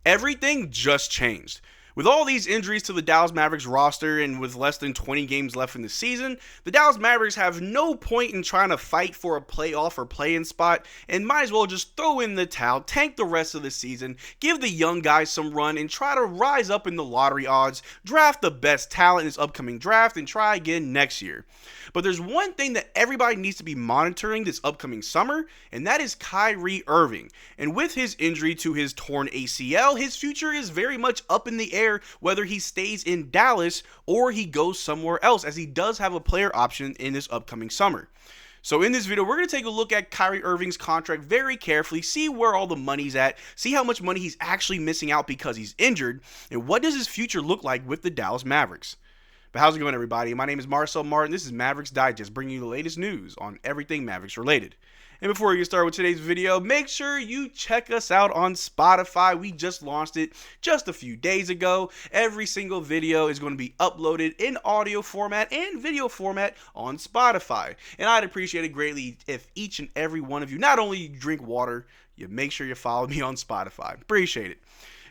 Everything just changed. With all these injuries to the Dallas Mavericks roster and with less than 20 games left in the season, the Dallas Mavericks have no point in trying to fight for a playoff or play-in spot and might as well just throw in the towel, tank the rest of the season, give the young guys some run, and try to rise up in the lottery odds, draft the best talent in this upcoming draft, and try again next year. But there's one thing that everybody needs to be monitoring this upcoming summer, and that is Kyrie Irving. And with his injury to his torn ACL, his future is very much up in the air whether he stays in Dallas or he goes somewhere else, as he does have a player option in this upcoming summer. So in this video, we're going to take a look at Kyrie Irving's contract very carefully, see where all the money's at, see how much money he's actually missing out because he's injured, and what does his future look like with the Dallas Mavericks. But how's it going, everybody? My name is Marcel Martin. This is Mavs Digest, bringing you the latest news on everything Mavericks related. And before we get started with today's video, make sure you check us out on Spotify. We just launched it just a few days ago. Every single video is going to be uploaded in audio format and video format on Spotify. And I'd appreciate it greatly if each and every one of you not only drink water, you make sure you follow me on Spotify. Appreciate it.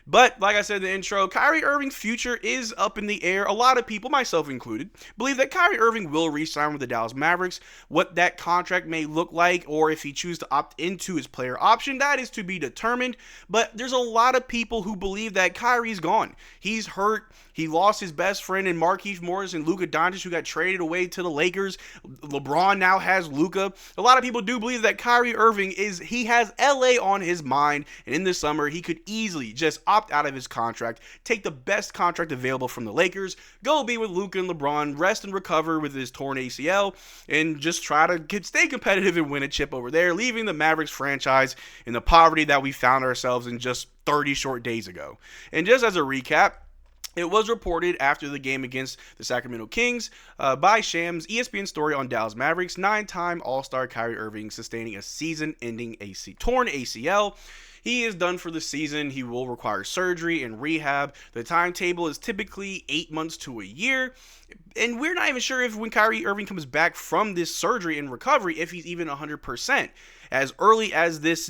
But like I said in the intro, Kyrie Irving's future is up in the air. A lot of people, myself included, believe that Kyrie Irving will re-sign with the Dallas Mavericks. What that contract may look like, or if he chooses to opt into his player option, that is to be determined. But there's a lot of people who believe that Kyrie's gone. He's hurt. He lost his best friend in Markieff Morris and Luka Doncic, who got traded away to the Lakers. LeBron now has Luka. A lot of people do believe that Kyrie Irving he has LA on his mind, and in the summer he could easily just opt out of his contract, take the best contract available from the Lakers, go be with Luka and LeBron, rest and recover with his torn ACL, and just try to stay competitive and win a chip over there, leaving the Mavericks franchise in the poverty that we found ourselves in just 30 short days ago. And just as a recap, it was reported after the game against the Sacramento Kings by Shams' ESPN story on Dallas Mavericks, 9-time All-Star Kyrie Irving sustaining a season-ending torn ACL. He is done for the season. He will require surgery and rehab. The timetable is typically 8 months to a year. And we're not even sure if when Kyrie Irving comes back from this surgery and recovery, if he's even 100%. As early as this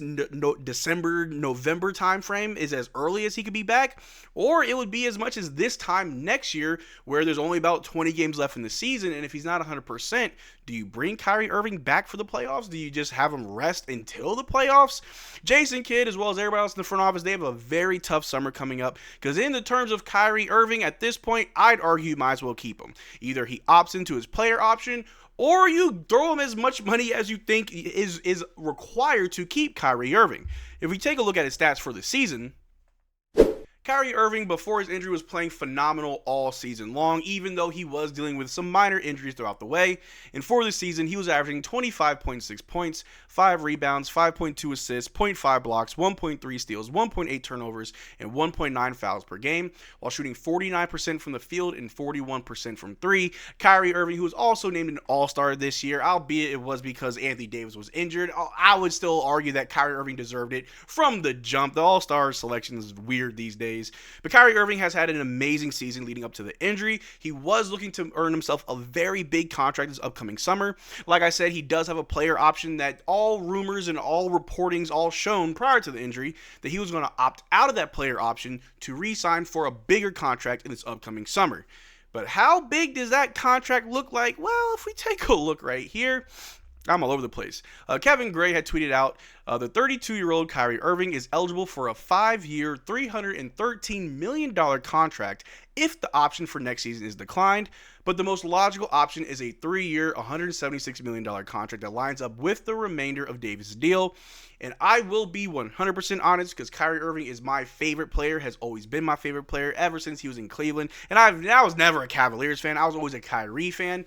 December, November timeframe is as early as he could be back, or it would be as much as this time next year where there's only about 20 games left in the season, and if he's not 100%, do you bring Kyrie Irving back for the playoffs? Do you just have him rest until the playoffs? Jason Kidd, as well as everybody else in the front office, they have a very tough summer coming up, because in the terms of Kyrie Irving, at this point, I'd argue you might as well keep him. Either he opts into his player option, or you throw him as much money as you think is required to keep Kyrie Irving. If we take a look at his stats for the season, Kyrie Irving, before his injury, was playing phenomenal all season long, even though he was dealing with some minor injuries throughout the way. And for the season, he was averaging 25.6 points, 5 rebounds, 5.2 assists, 0.5 blocks, 1.3 steals, 1.8 turnovers, and 1.9 fouls per game, while shooting 49% from the field and 41% from 3. Kyrie Irving, who was also named an All-Star this year, albeit it was because Anthony Davis was injured, I would still argue that Kyrie Irving deserved it from the jump. The All-Star selection is weird these days. But Kyrie Irving has had an amazing season leading up to the injury. He was looking to earn himself a very big contract this upcoming summer. Like I said, he does have a player option that all rumors and all reportings all shown prior to the injury that he was going to opt out of that player option to re-sign for a bigger contract in this upcoming summer. But how big does that contract look like? Well, if we take a look right here, I'm all over the place. Kevin Gray had tweeted out, the 32-year-old Kyrie Irving is eligible for a 5-year, $313 million contract if the option for next season is declined, but the most logical option is a 3-year, $176 million contract that lines up with the remainder of Davis' deal. And I will be 100% honest, because Kyrie Irving is my favorite player, has always been my favorite player ever since he was in Cleveland. And I was never a Cavaliers fan. I was always a Kyrie fan.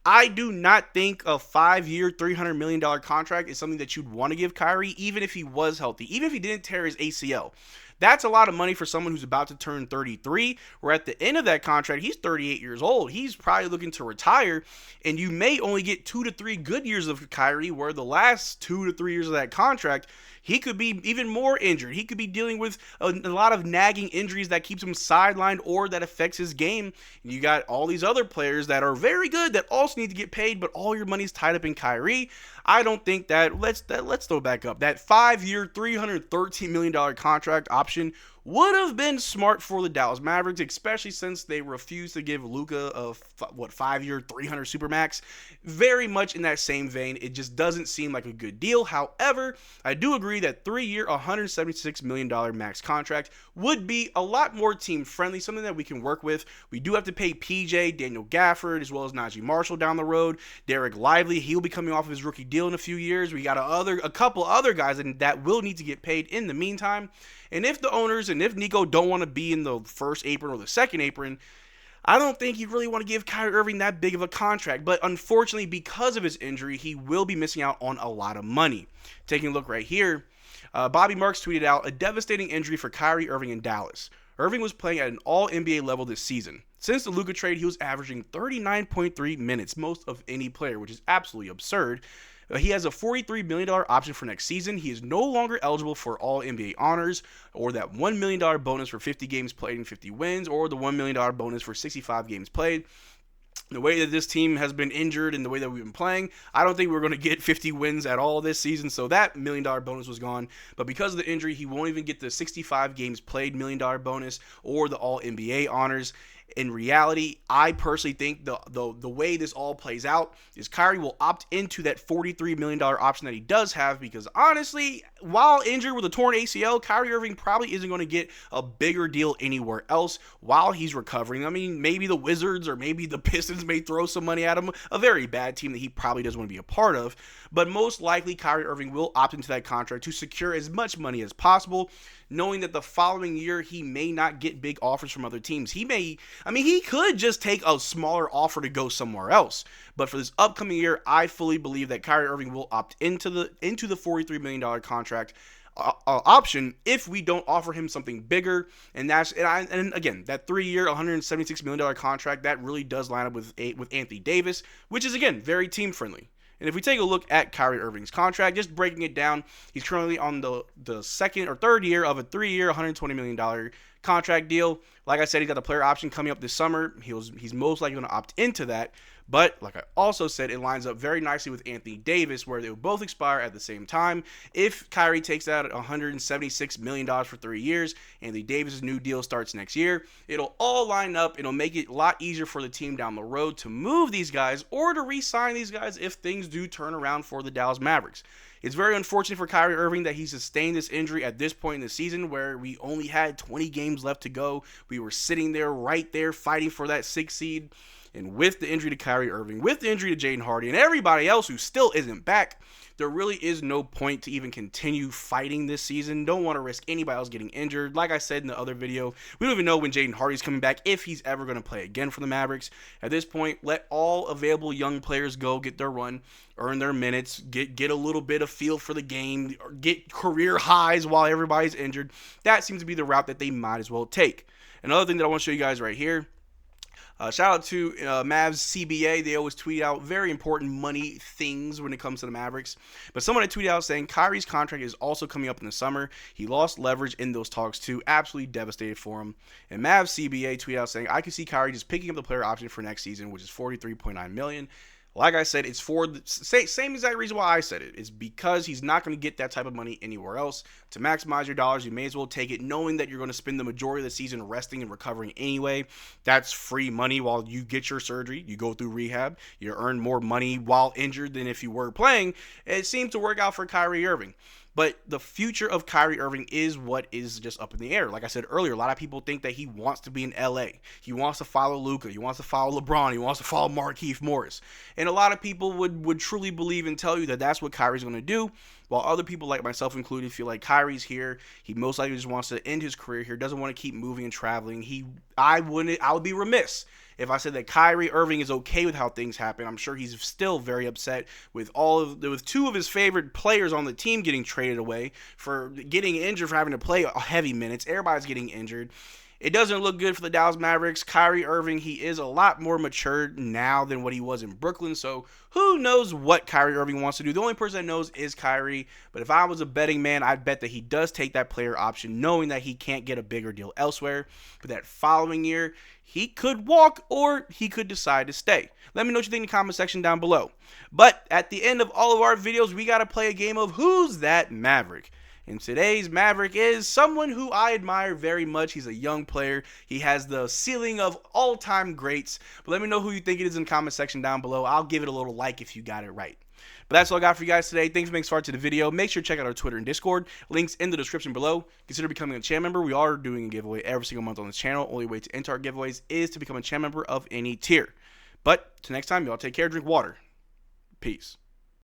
I do not think a 5-year, $300 million contract is something that you'd want to give Kyrie, even if he was healthy, even if he didn't tear his ACL. That's a lot of money for someone who's about to turn 33, where at the end of that contract, he's 38 years old. He's probably looking to retire, and you may only get 2 to 3 good years of Kyrie, where the last 2 to 3 years of that contract, he could be even more injured. He could be dealing with a lot of nagging injuries that keeps him sidelined or that affects his game. And you got all these other players that are very good that also need to get paid, but all your money's tied up in Kyrie. I don't think let's throw back up. That 5-year, $313 million contract option would have been smart for the Dallas Mavericks, especially since they refused to give Luka a 5-year, 300 supermax. Very much in that same vein, it just doesn't seem like a good deal. However, I do agree that 3-year, $176 million max contract would be a lot more team friendly, something that we can work with. We do have to pay PJ, Daniel Gafford, as well as Najee Marshall down the road. Derrick Lively, he'll be coming off of his rookie deal in a few years. We got a couple other guys that will need to get paid in the meantime. And if the owners and if Nico don't want to be in the first apron or the second apron, I don't think you really want to give Kyrie Irving that big of a contract. But unfortunately, because of his injury, he will be missing out on a lot of money. Taking a look right here, Bobby Marks tweeted out, a devastating injury for Kyrie Irving in Dallas. Irving was playing at an all-NBA level this season. Since the Luka trade, he was averaging 39.3 minutes, most of any player, which is absolutely absurd. He has a $43 million option for next season. He is no longer eligible for all NBA honors or that $1 million bonus for 50 games played and 50 wins or the $1 million bonus for 65 games played. The way that this team has been injured and the way that we've been playing, I don't think we're going to get 50 wins at all this season, so that $1 million bonus was gone. But because of the injury, he won't even get the 65 games played $1 million bonus or the all-NBA honors. In reality, I personally think the way this all plays out is Kyrie will opt into that $43 million option that he does have because honestly, while injured with a torn ACL, Kyrie Irving probably isn't going to get a bigger deal anywhere else while he's recovering. I mean, maybe the Wizards or maybe the Pistons may throw some money at him, a very bad team that he probably doesn't want to be a part of. But most likely, Kyrie Irving will opt into that contract to secure as much money as possible, knowing that the following year he may not get big offers from other teams. He could just take a smaller offer to go somewhere else. But for this upcoming year, I fully believe that Kyrie Irving will opt into the $43 million contract option if we don't offer him something bigger. And again, that 3-year, $176 million contract, that really does line up with Anthony Davis, which is, again, very team friendly. And if we take a look at Kyrie Irving's contract, just breaking it down, he's currently on the second or third year of a 3-year, $120 million contract deal. Like I said, he's got the player option coming up this summer. He's most likely going to opt into that. But like I also said, it lines up very nicely with Anthony Davis, where they will both expire at the same time. If Kyrie takes out $176 million for 3 years, Anthony Davis' new deal starts next year, it'll all line up. It'll make it a lot easier for the team down the road to move these guys or to re-sign these guys if things do turn around for the Dallas Mavericks. It's very unfortunate for Kyrie Irving that he sustained this injury at this point in the season where we only had 20 games left to go. We were sitting there right there fighting for that 6th seed. And with the injury to Kyrie Irving, with the injury to Jaden Hardy, and everybody else who still isn't back, there really is no point to even continue fighting this season. Don't want to risk anybody else getting injured. Like I said in the other video, we don't even know when Jaden Hardy's coming back, if he's ever going to play again for the Mavericks. At this point, let all available young players go, get their run, earn their minutes, get a little bit of feel for the game, get career highs while everybody's injured. That seems to be the route that they might as well take. Another thing that I want to show you guys right here, shout out to Mavs CBA. They always tweet out very important money things when it comes to the Mavericks. But someone had tweeted out saying Kyrie's contract is also coming up in the summer. He lost leverage in those talks too. Absolutely devastated for him. And Mavs CBA tweeted out saying, I could see Kyrie just picking up the player option for next season, which is $43.9 million. Like I said, it's for the same exact reason why I said it. It's because he's not going to get that type of money anywhere else. To maximize your dollars, you may as well take it knowing that you're going to spend the majority of the season resting and recovering anyway. That's free money while you get your surgery. You go through rehab. You earn more money while injured than if you were playing. It seemed to work out for Kyrie Irving. But the future of Kyrie Irving is what is just up in the air. Like I said earlier, a lot of people think that he wants to be in LA. He wants to follow Luka. He wants to follow LeBron. He wants to follow Markieff Morris. And a lot of people would truly believe and tell you that that's what Kyrie's going to do, while other people, like myself included, feel like Kyrie's here. He most likely just wants to end his career here, doesn't want to keep moving and traveling. I would be remiss if I said that Kyrie Irving is okay with how things happen. I'm sure he's still very upset with with 2 of his favorite players on the team getting traded away for getting injured, for having to play heavy minutes. Everybody's getting injured. It doesn't look good for the Dallas Mavericks. Kyrie Irving, he is a lot more mature now than what he was in Brooklyn, so who knows what Kyrie Irving wants to do. The only person that knows is Kyrie, but if I was a betting man, I'd bet that he does take that player option, knowing that he can't get a bigger deal elsewhere. But that following year, he could walk or he could decide to stay. Let me know what you think in the comment section down below. But at the end of all of our videos, we got to play a game of Who's That Maverick? And today's Maverick is someone who I admire very much. He's a young player. He has the ceiling of all-time greats. But let me know who you think it is in the comment section down below. I'll give it a little like if you got it right. But that's all I got for you guys today. Thanks for making start to the video. Make sure to check out our Twitter and Discord. Links in the description below. Consider becoming a channel member. We are doing a giveaway every single month on this channel. Only way to enter our giveaways is to become a channel member of any tier. But till next time, y'all take care, drink water. Peace.